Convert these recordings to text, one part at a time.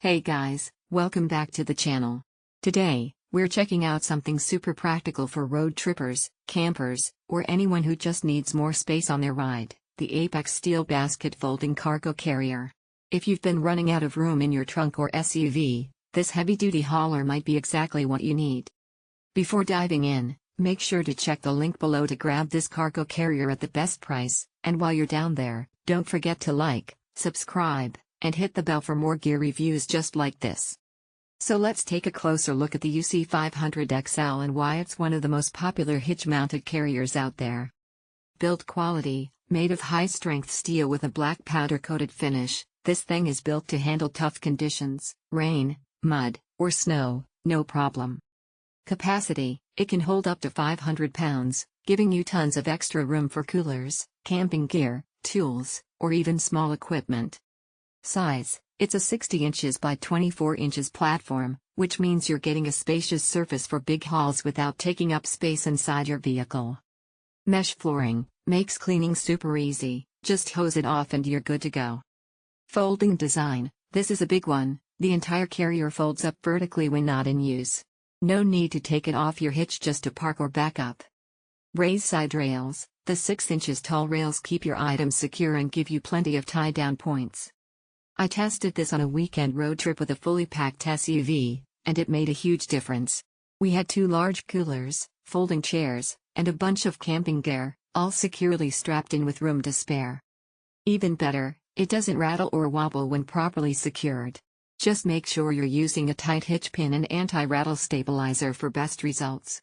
Hey guys, welcome back to the channel. Today, we're checking out something super practical for road trippers, campers, or anyone who just needs more space on their ride, the Apex Steel Basket Folding Cargo Carrier. If you've been running out of room in your trunk or SUV, this heavy-duty hauler might be exactly what you need. Before diving in, make sure to check the link below to grab this cargo carrier at the best price, and while you're down there, don't forget to like, subscribe, and hit the bell for more gear reviews just like this. So let's take a closer look at the UC500-XL and why it's one of the most popular hitch-mounted carriers out there. Build quality, made of high-strength steel with a black powder-coated finish, this thing is built to handle tough conditions, rain, mud, or snow, no problem. Capacity, it can hold up to 500 pounds, giving you tons of extra room for coolers, camping gear, tools, or even small equipment. Size, it's a 60 inches by 24 inches platform, which means you're getting a spacious surface for big hauls without taking up space inside your vehicle. Mesh flooring, makes cleaning super easy, just hose it off and you're good to go. Folding design, this is a big one, the entire carrier folds up vertically when not in use. No need to take it off your hitch just to park or back up. Raised side rails, the 6 inches tall rails keep your items secure and give you plenty of tie-down points. I tested this on a weekend road trip with a fully packed SUV, and it made a huge difference. We had 2 large coolers, folding chairs, and a bunch of camping gear, all securely strapped in with room to spare. Even better, it doesn't rattle or wobble when properly secured. Just make sure you're using a tight hitch pin and anti-rattle stabilizer for best results.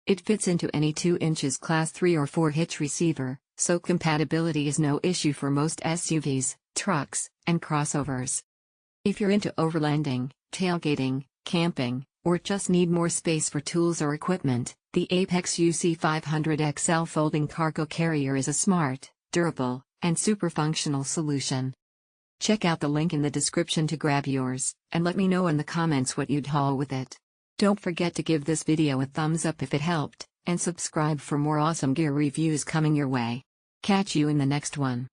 It fits into any 2 inches class 3 or 4 hitch receiver, so compatibility is no issue for most SUVs, trucks, and crossovers. If you're into overlanding, tailgating, camping, or just need more space for tools or equipment, the Apex UC500-XL folding cargo carrier is a smart, durable, and super functional solution. Check out the link in the description to grab yours, and let me know in the comments what you'd haul with it. Don't forget to give this video a thumbs up if it helped, and subscribe for more awesome gear reviews coming your way. Catch you in the next one.